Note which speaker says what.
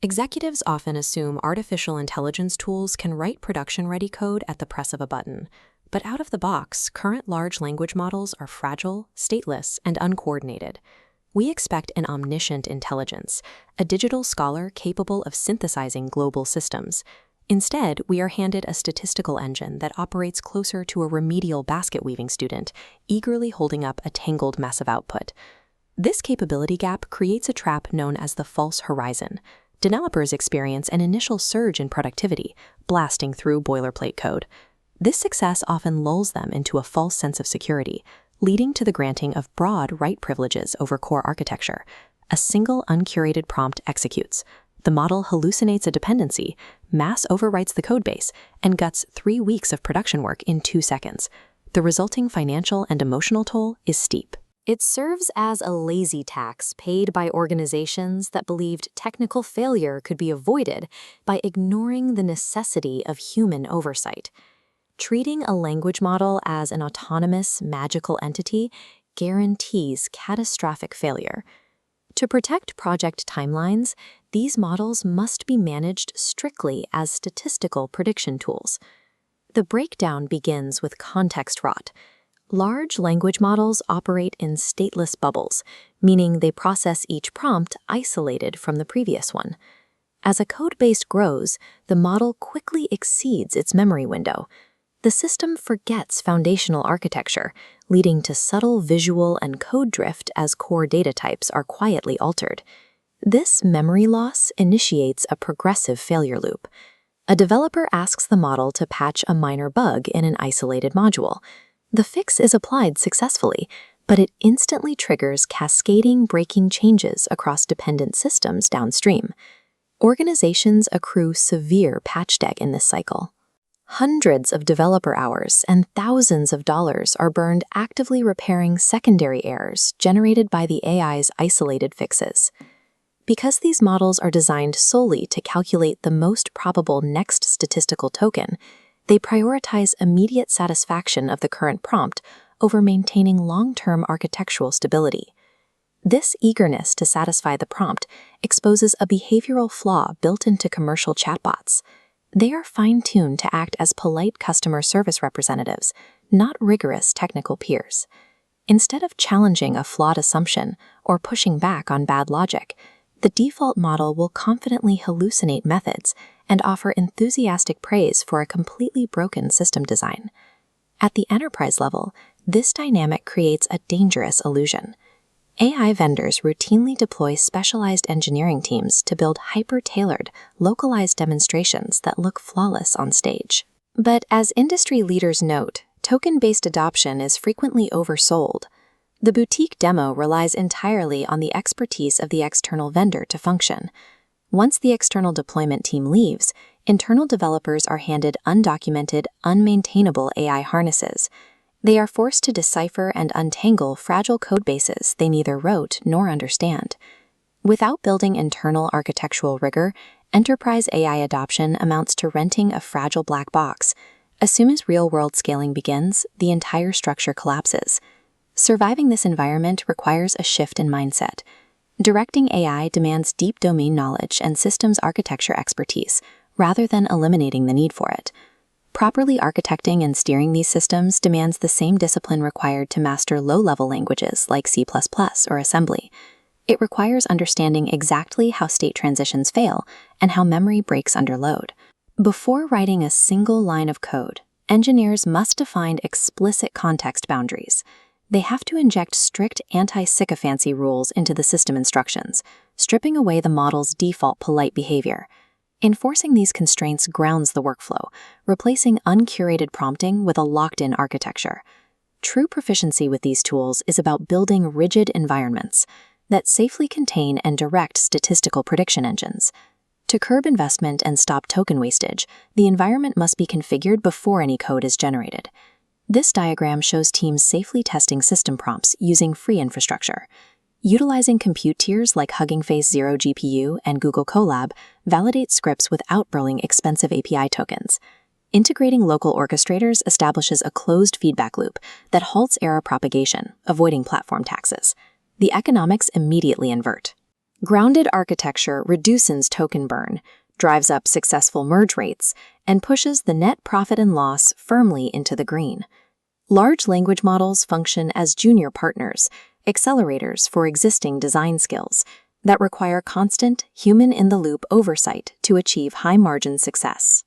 Speaker 1: Executives often assume artificial intelligence tools can write production-ready code at the press of a button. But out of the box, current large language models are fragile, stateless, and uncoordinated. We expect an omniscient intelligence, a digital scholar capable of synthesizing global systems. Instead, we are handed a statistical engine that operates closer to a remedial basket-weaving student, eagerly holding up a tangled mess of output. This capability gap creates a trap known as the false horizon. Developers experience an initial surge in productivity, blasting through boilerplate code. This success often lulls them into a false sense of security, leading to the granting of broad write privileges over core architecture. A single uncurated prompt executes. The model hallucinates a dependency, mass overwrites the codebase, and guts 3 weeks of production work in 2 seconds. The resulting financial and emotional toll is steep. It serves as a lazy tax paid by organizations that believed technical failure could be avoided by ignoring the necessity of human oversight. Treating a language model as an autonomous, magical entity guarantees catastrophic failure. To protect project timelines, these models must be managed strictly as statistical prediction tools. The breakdown begins with context rot. Large language models operate in stateless bubbles, meaning they process each prompt isolated from the previous one. As a codebase grows, the model quickly exceeds its memory window. The system forgets foundational architecture, leading to subtle visual and code drift as core data types are quietly altered. This memory loss initiates a progressive failure loop. A developer asks the model to patch a minor bug in an isolated module. The fix is applied successfully, but it instantly triggers cascading breaking changes across dependent systems downstream. Organizations accrue severe patch debt in this cycle. Hundreds of developer hours and thousands of dollars are burned actively repairing secondary errors generated by the AI's isolated fixes. Because these models are designed solely to calculate the most probable next statistical token, they prioritize immediate satisfaction of the current prompt over maintaining long-term architectural stability. This eagerness to satisfy the prompt exposes a behavioral flaw built into commercial chatbots. They are fine-tuned to act as polite customer service representatives, not rigorous technical peers. Instead of challenging a flawed assumption or pushing back on bad logic, the default model will confidently hallucinate methods and offer enthusiastic praise for a completely broken system design. At the enterprise level, this dynamic creates a dangerous illusion. AI vendors routinely deploy specialized engineering teams to build hyper-tailored, localized demonstrations that look flawless on stage. But as industry leaders note, token-based adoption is frequently oversold. The boutique demo relies entirely on the expertise of the external vendor to function. Once the external deployment team leaves, internal developers are handed undocumented, unmaintainable AI harnesses. They are forced to decipher and untangle fragile codebases they neither wrote nor understand. Without building internal architectural rigor, enterprise AI adoption amounts to renting a fragile black box. As soon as real-world scaling begins, the entire structure collapses. Surviving this environment requires a shift in mindset. Directing AI demands deep domain knowledge and systems architecture expertise, rather than eliminating the need for it. Properly architecting and steering these systems demands the same discipline required to master low-level languages like C++ or assembly. It requires understanding exactly how state transitions fail and how memory breaks under load. Before writing a single line of code, engineers must define explicit context boundaries. They have to inject strict anti-sycophancy rules into the system instructions, stripping away the model's default polite behavior. Enforcing these constraints grounds the workflow, replacing uncurated prompting with a locked-in architecture. True proficiency with these tools is about building rigid environments that safely contain and direct statistical prediction engines. To curb investment and stop token wastage, the environment must be configured before any code is generated. This diagram shows teams safely testing system prompts using free infrastructure. Utilizing compute tiers like Hugging Face Zero GPU and Google Colab validates scripts without burning expensive API tokens. Integrating local orchestrators establishes a closed feedback loop that halts error propagation, avoiding platform taxes. The economics immediately invert. Grounded architecture reduces token burn, drives up successful merge rates, and pushes the net profit and loss firmly into the green. Large language models function as junior partners, accelerators for existing design skills that require constant, human-in-the-loop oversight to achieve high-margin success.